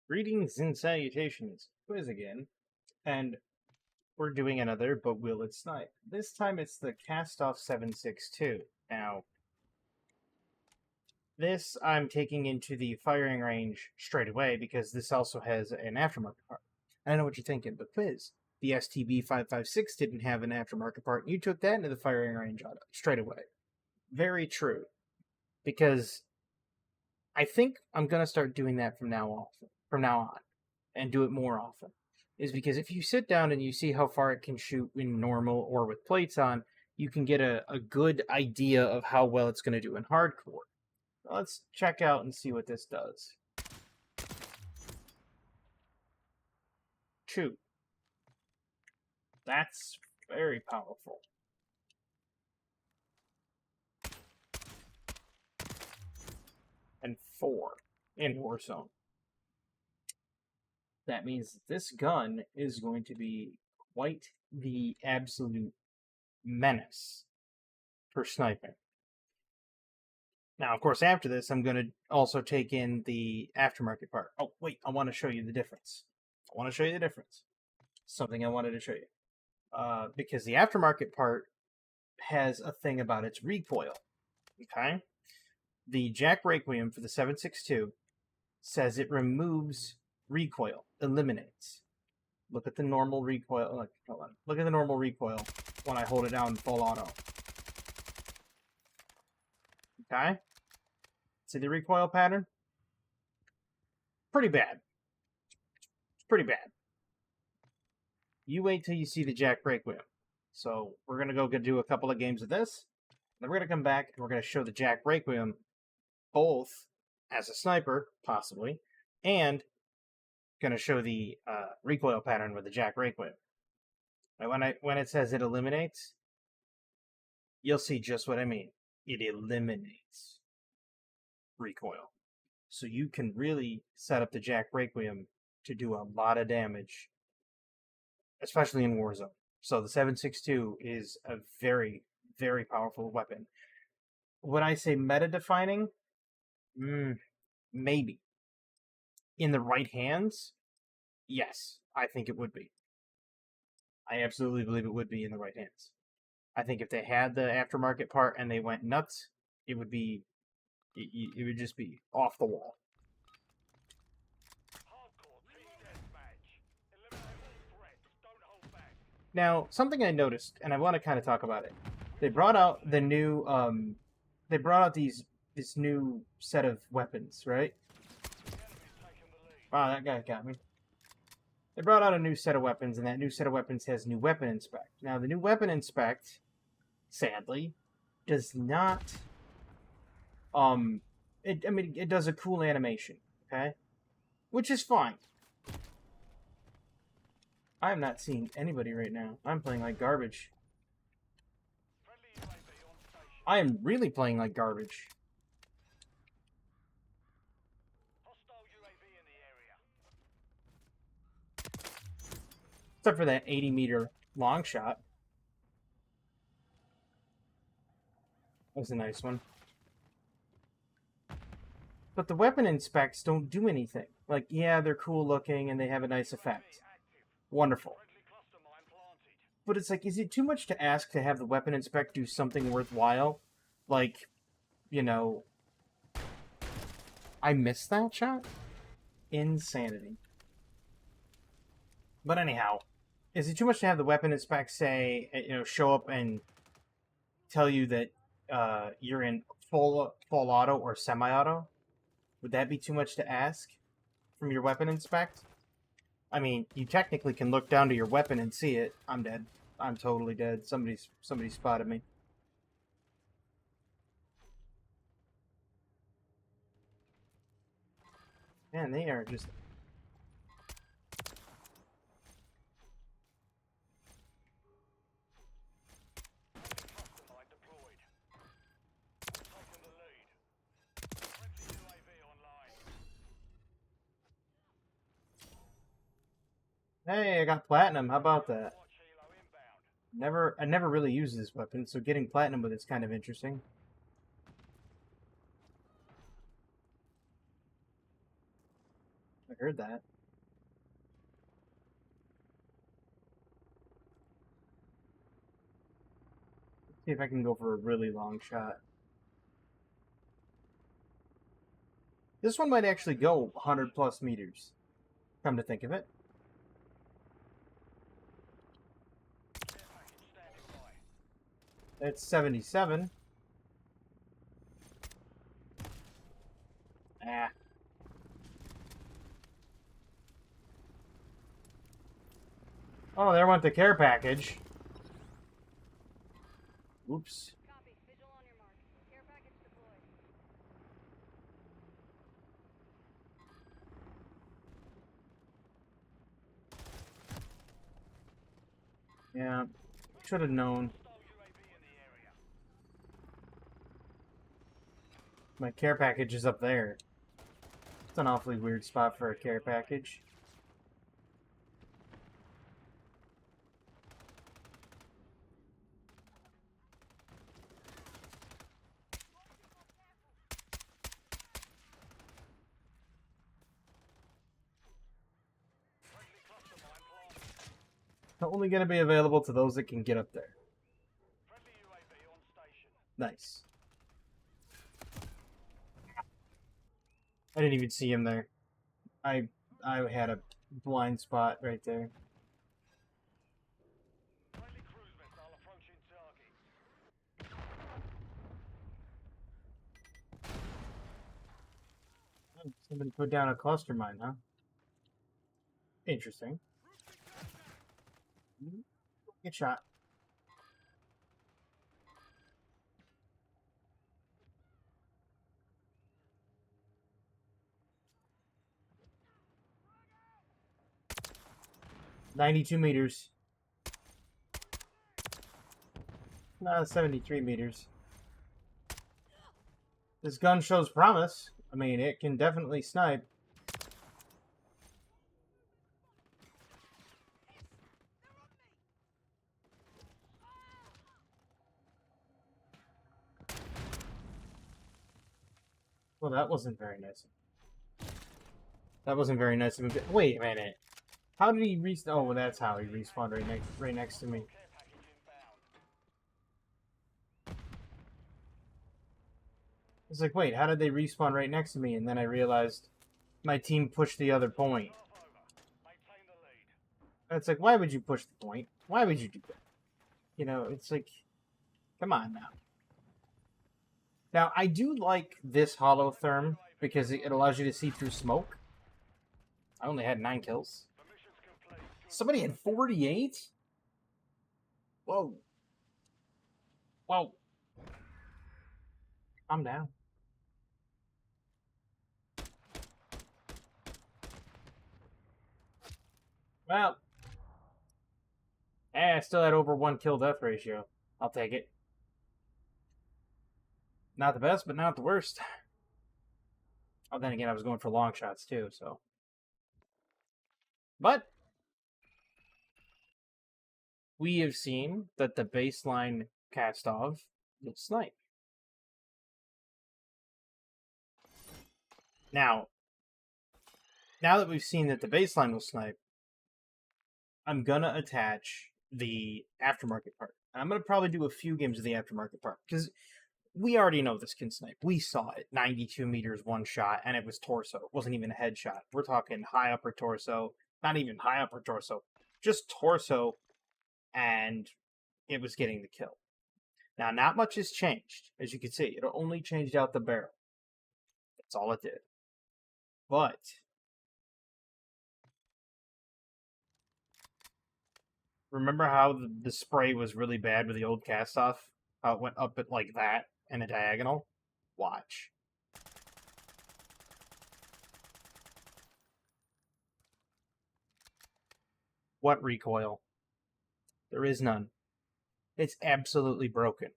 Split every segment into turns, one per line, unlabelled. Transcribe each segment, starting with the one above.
Greetings and salutations, Quiz again, and we're doing another But Will It Snipe. This time it's the Kastov 762. Now, this I'm taking into the firing range straight away because this also has an aftermarket part. I know what you're thinking, but Quiz, the STB 556 didn't have an aftermarket part, and you took that into the firing range straight away. Very true, because I think I'm going to start doing that from now on, and do it more often, is because if you sit down and you see how far it can shoot in normal or with plates on, you can get a good idea of how well it's going to do in hardcore. Now let's check out and see what this does. 2. That's very powerful. And 4 in Warzone. That means this gun is going to be quite the absolute menace for sniping. Now, of course, after this, I'm going to also take in the aftermarket part. Oh, wait, I want to show you the difference. Something I wanted to show you. Because the aftermarket part has a thing about its recoil. Okay? The Jak Requiem for the 762 says it removes recoil, eliminates. Look at the normal recoil. Hold on. Look at the normal recoil when I hold it down full auto. Okay? See the recoil pattern? Pretty bad. It's pretty bad. You wait till you see the Jak Requiem. So we're going to go do a couple of games of this. Then we're going to come back and we're going to show the Jak Requiem both as a sniper, possibly, and going to show the recoil pattern with the Jak Requiem. And when it says it eliminates, you'll see just what I mean. It eliminates recoil. So you can really set up the Jak Requiem to do a lot of damage, especially in Warzone. So the 762 is a very, very powerful weapon. Would I say meta-defining? Maybe. In the right hands? Yes, I think it would be. I absolutely believe it would be in the right hands. I think if they had the aftermarket part and they went nuts, it would be... It would just be off the wall. Now, something I noticed, and I want to kind of talk about it. They brought out the new, this new set of weapons, right? Wow, that guy got me. They brought out a new set of weapons, and that new set of weapons has new weapon inspect. Now, the new weapon inspect, sadly, does not, it does a cool animation, okay? Which is fine. I'm not seeing anybody right now. I'm playing like garbage. I am really playing like garbage. Except for that 80-meter long shot. That was a nice one. But the weapon inspects don't do anything. Like, yeah, they're cool looking and they have a nice effect. Wonderful. But it's like, is it too much to ask to have the weapon inspect do something worthwhile? Like, you know... I missed that shot? Insanity. But anyhow, is it too much to have the weapon inspect say, show up and tell you that you're in full auto or semi-auto? Would that be too much to ask from your weapon inspect? I mean, you technically can look down to your weapon and see it. I'm dead. I'm totally dead. Somebody spotted me. Man, they are just... Hey, I got platinum. How about that? I never really used this weapon, so getting platinum with it's kind of interesting. I heard that. Let's see if I can go for a really long shot. This one might actually go 100 plus meters. Come to think of it. It's 77. Ah. Oh, there went the care package. Oops.
Copy. Visual on your mark. Care package deployed.
Yeah. Should have known. My care package is up there. It's an awfully weird spot for a care package. Only going to be available to those that can get up there. Nice. I didn't even see him there. I had a blind spot right there. Oh, somebody put down a cluster mine, huh? Interesting. Good shot. $92 meters. 73 meters. This gun shows promise. I mean, it can definitely snipe. Well, that wasn't very nice. That wasn't very nice of him. Wait a minute. How did he respawn? Oh, well, that's how he respawned right next to me. I was like, wait, how did they respawn right next to me? And then I realized my team pushed the other point. And it's like, why would you push the point? Why would you do that? You know, it's like, come on now. Now, I do like this holotherm because it allows you to see through smoke. I only had 9 kills. Somebody had 48? Whoa. Whoa. Calm down. Well. I still had over 1 kill death ratio. I'll take it. Not the best, but not the worst. Oh, then again, I was going for long shots too, so. But we have seen that the baseline Kastov will snipe. Now that we've seen that the baseline will snipe, I'm gonna attach the aftermarket part. I'm gonna probably do a few games of the aftermarket part because we already know this can snipe. We saw it, 92 meters, 1 shot, and it was torso. It wasn't even a headshot. We're talking high upper torso, not even high upper torso, just torso, and it was getting the kill. Now, not much has changed, as you can see. It only changed out the barrel. That's all it did. But remember how the spray was really bad with the old Kastov? How it went up it like that and a diagonal? Watch. What recoil? There is none. It's absolutely broken.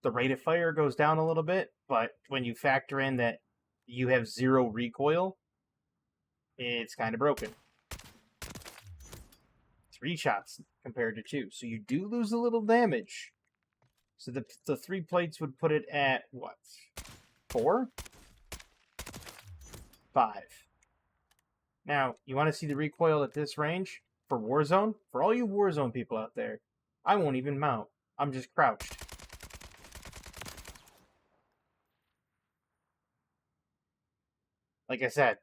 The rate of fire goes down a little bit, but when you factor in that you have 0 recoil, it's kind of broken. 3 shots compared to 2, so you do lose a little damage. So the 3 plates would put it at, what, 4? 5. Now, you want to see the recoil at this range for Warzone? For all you Warzone people out there, I won't even mount. I'm just crouched. Like I said,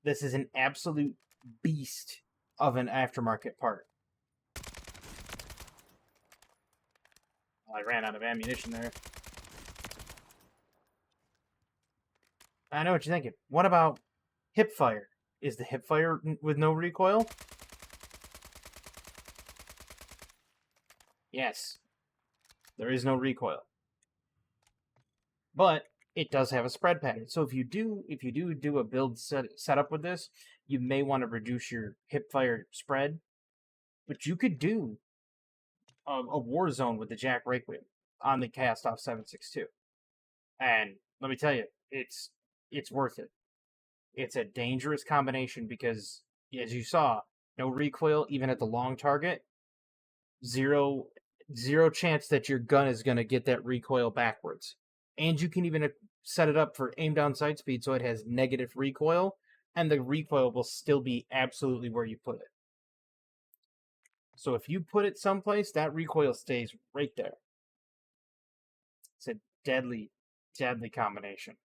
this is an absolute beast of an aftermarket part. Well, I ran out of ammunition there. I know what you're thinking. What about hip fire? Is the hip fire with no recoil? Yes. There is no recoil. But it does have a spread pattern. So if you do a build setup with this, you may want to reduce your hip fire spread. But you could do a war zone with the Jak Requiem on the Kastov 7.62. And let me tell you, it's worth it. It's a dangerous combination because, as you saw, no recoil even at the long target. Zero chance that your gun is going to get that recoil backwards. And you can even set it up for aim down sight speed so it has negative recoil, and the recoil will still be absolutely where you put it. So if you put it someplace, that recoil stays right there. It's a deadly, deadly combination.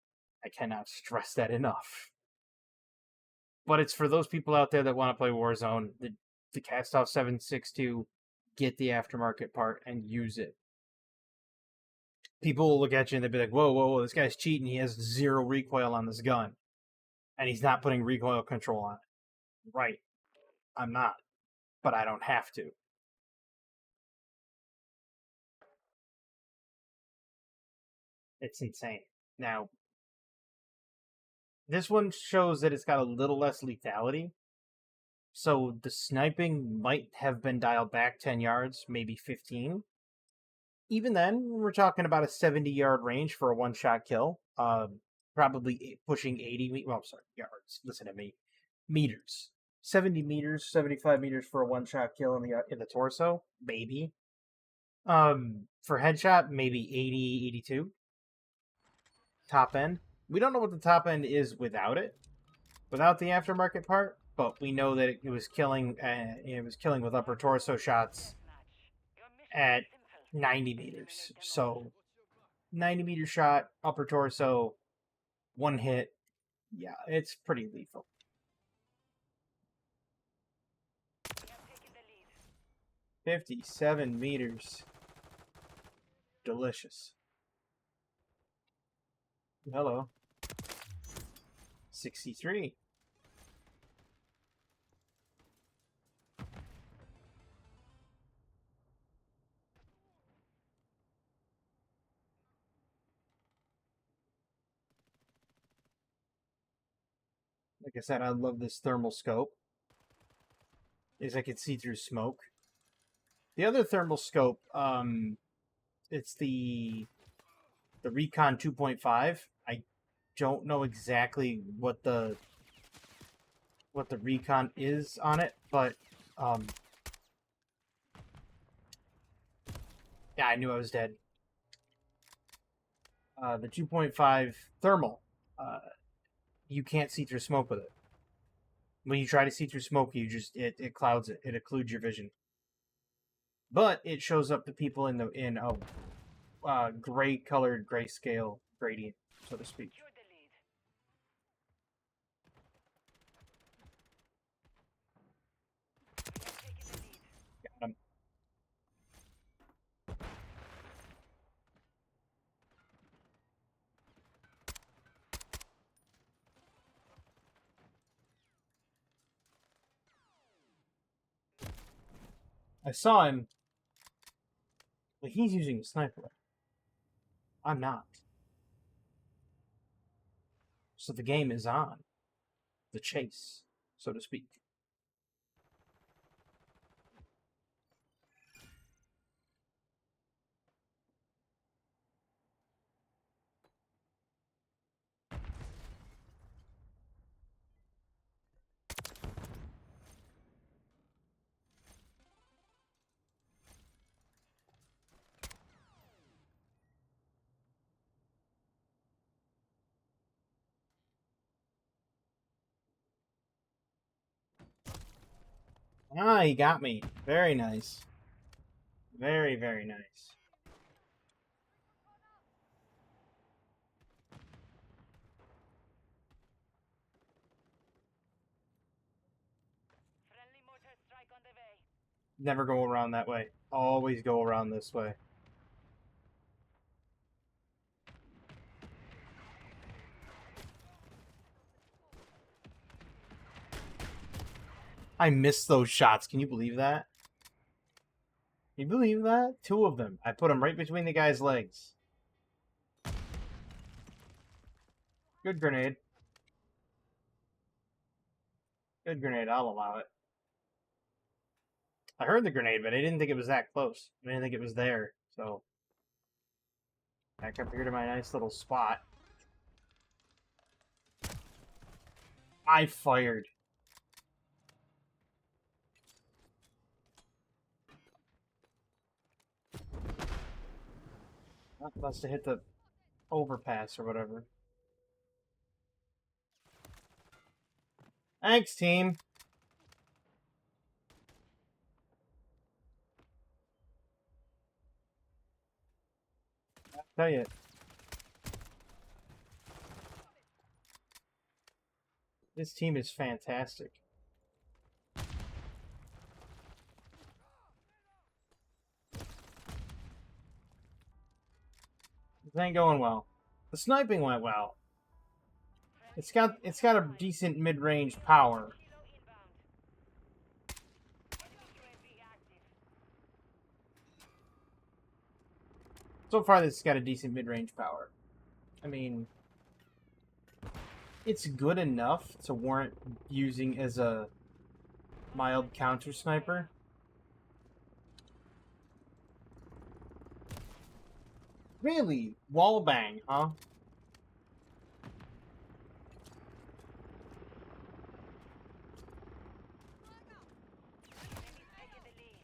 I cannot stress that enough. But it's for those people out there that want to play Warzone, the Kastov 7.62, get the aftermarket part and use it. People will look at you and they'll be like, whoa, whoa, whoa, this guy's cheating. He has 0 recoil on this gun. And he's not putting recoil control on it. Right. I'm not. But I don't have to. It's insane. Now, this one shows that it's got a little less lethality. So the sniping might have been dialed back 10 yards, maybe 15. Even then, we're talking about a 70-yard range for a one-shot kill. Probably pushing 80, well, sorry, yards. Listen to me. Meters. 70 meters, 75 meters for a one-shot kill in the torso, maybe. For headshot, maybe 80, 82. Top end. We don't know what the top end is without it, without the aftermarket part, but we know that it was killing. It was killing with upper torso shots at 90 meters. So 90-meter shot, upper torso, one hit. Yeah, it's pretty lethal. 57 meters. Delicious. Hello. 63. Like I said, I love this thermal scope. Is I can see through smoke. The other thermal scope, it's the Recon 2.5. I don't know exactly what the Recon is on it, but yeah, I knew I was dead. The 2.5 thermal, you can't see through smoke with it. When you try to see through smoke, it clouds it. It occludes your vision. But it shows up to people in a gray colored grayscale gradient, so to speak. Got him. I saw him. But he's using a sniper. I'm not. So the game is on. The chase, so to speak. Ah, he got me. Very nice. Very, very nice.
Friendly mortar strike on the way.
Never go around that way. Always go around this way. I missed those shots. Can you believe that? Can you believe that? 2 of them. I put them right between the guy's legs. Good grenade. Good grenade. I'll allow it. I heard the grenade, but I didn't think it was that close. I didn't think it was there. So, back up here to my nice little spot. I fired. That must have hit the overpass or whatever. Thanks, team. I'll tell you. This team is fantastic. This ain't going well. The sniping went well. It's got a decent mid-range power.
Kilo inbound. Enemy UAV active.
So far, this has got a decent mid-range power. I mean, it's good enough to warrant using as a mild counter sniper. Really? Wallbang, huh?
Enemy's taking the lead.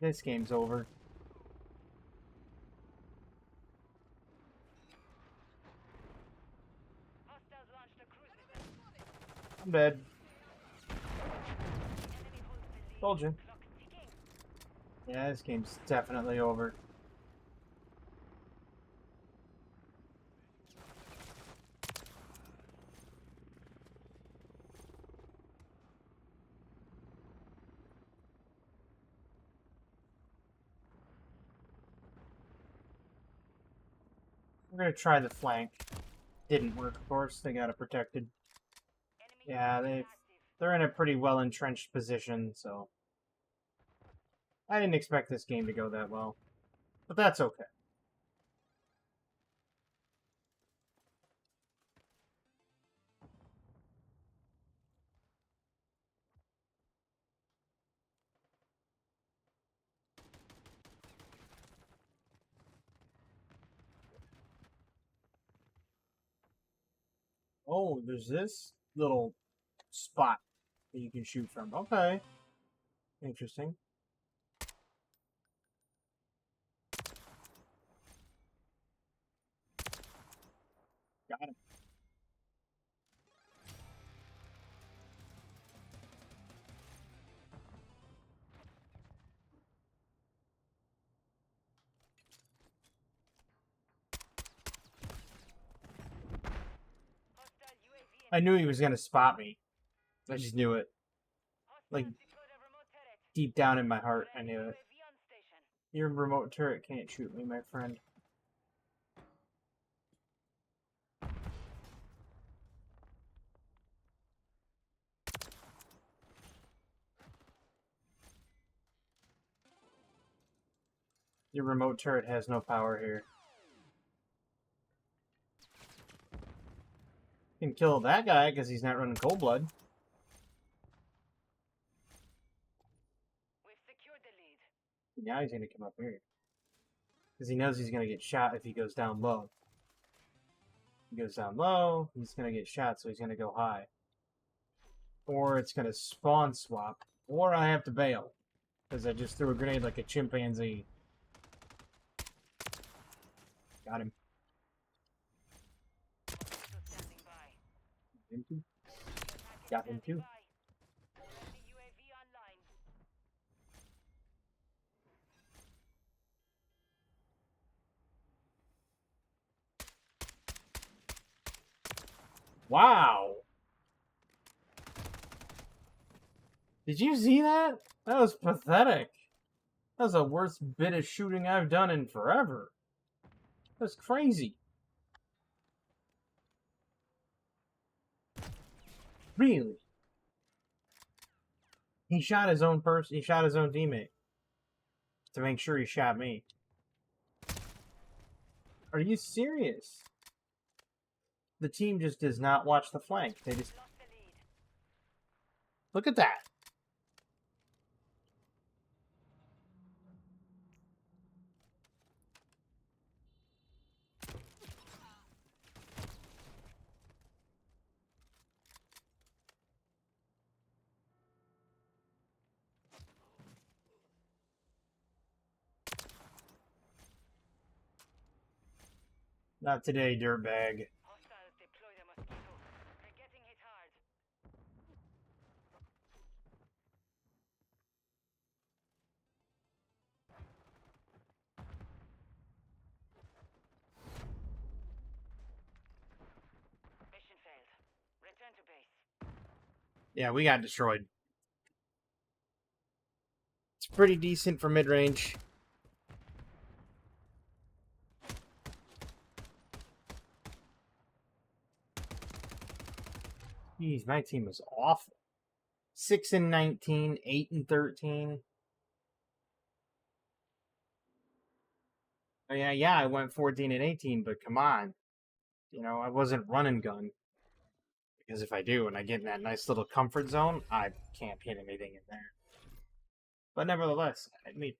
This game's over.
Hostiles launched a cruise missile.
I'm dead.
Enemy holds the lead.
Told you.
Clock ticking.
Yeah, this game's definitely over. We're gonna try the flank. Didn't work, of course. They got it protected.
Enemy
Yeah,
UAV active.
they're in a pretty well entrenched position, so I didn't expect this game to go that well. But that's okay. Oh, there's this little spot that you can shoot from. Okay. Interesting. Got him.
Hostile UAV.
I knew he was gonna spot me. I just knew it.
Hostiles
Like,
deployed a remote turret.
deep down in my heart, I
Friendly
knew it.
UAV on station.
Your remote turret can't shoot me, my friend. Your remote turret has no power here. You can kill that guy because he's not running cold blood.
We've secured the lead.
Now he's gonna come up here. Because he knows he's gonna get shot if he goes down low. He goes down low, he's gonna get shot, so he's gonna go high. Or it's gonna spawn swap. Or I have to bail. Because I just threw a grenade like a chimpanzee. Got him.
Hostile standing by.
Him too.
Package
Got him
standing
too.
by.
Wow. Did you see that? That was pathetic. That was the worst bit of shooting I've done in forever. That's crazy. Really? He shot his own person. He shot his own teammate to make sure he shot me. Are you serious? The team just does not watch the flank. They just
Lost the lead.
look at that. Not today, dirtbag.
Hostiles deploy the mosquito. They're getting hit hard. Mission failed. Return to base.
Yeah, we got destroyed. It's pretty decent for mid-range. Jeez, my team was awful. 6-19, 8-13. Oh, yeah, I went 14-18, but come on. You know, I wasn't running gun. Because if I do, and I get in that nice little comfort zone, I can't hit anything in there. But nevertheless, I mean,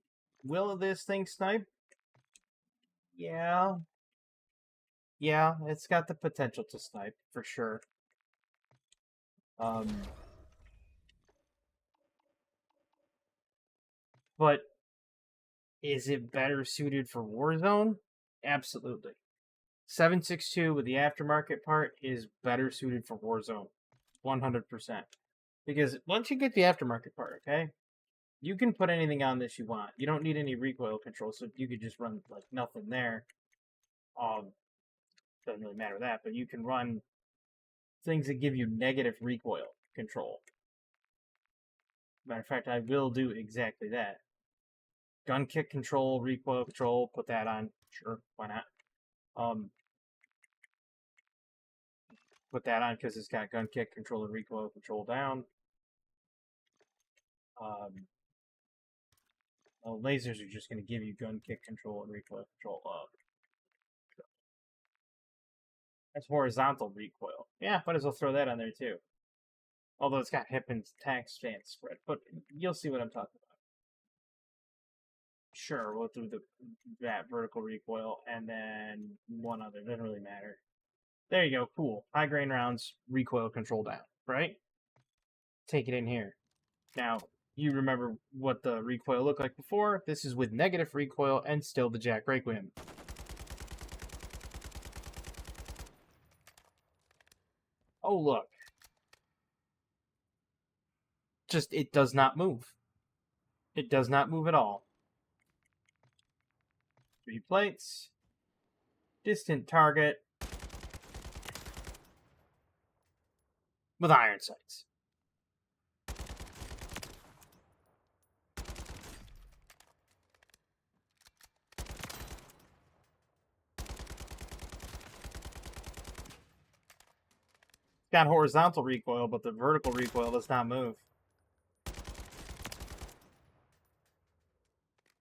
will this thing snipe? Yeah. Yeah, it's got the potential to snipe, for sure. But is it better suited for Warzone? Absolutely. 7.62 with the aftermarket part is better suited for Warzone. 100%. Because once you get the aftermarket part, okay, you can put anything on this you want. You don't need any recoil control, so you could just run like nothing there. Doesn't really matter that, but you can run things that give you negative recoil control. Matter of fact, I will do exactly that. Gun kick control, recoil control, put that on. Sure, why not? Put that on because it's got gun kick control and recoil control down. Well, lasers are just going to give you gun kick control and recoil control up. That's horizontal recoil. Yeah, might as well throw that on there too. Although it's got hip and tack stance spread, but you'll see what I'm talking about. Sure, we'll do that vertical recoil and then one other. Doesn't really matter. There you go. Cool. High grain rounds, recoil control down. Right? Take it in here. Now, you remember what the recoil looked like before. This is with negative recoil and still the Jak Requiem. Oh, look. Just, it does not move. It does not move at all. 3 plates. Distant target. With iron sights. Got horizontal recoil, but the vertical recoil does not move.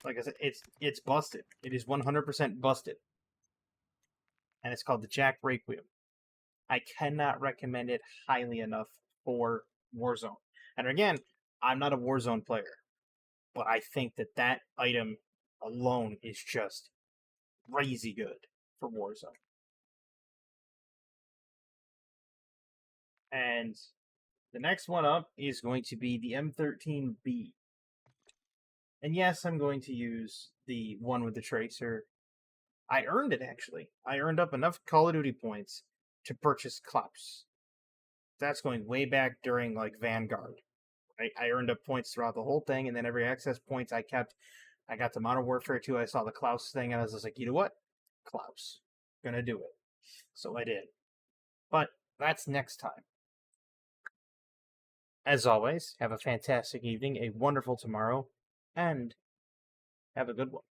Like I said, it's busted. It is 100% busted. And it's called the Jak Requiem. I cannot recommend it highly enough for Warzone. And again, I'm not a Warzone player, but I think that that item alone is just crazy good for Warzone. And the next one up is going to be the M13B. And yes, I'm going to use the one with the tracer. I earned it, actually. I earned up enough Call of Duty points to purchase Klaus. That's going way back during, like, Vanguard. I earned up points throughout the whole thing, and then every access points I kept. I got to Modern Warfare 2, I saw the Klaus thing, and I was just like, you know what? Klaus. Gonna do it. So I did. But That's next time. As always, have a fantastic evening, a wonderful tomorrow, and have a good one.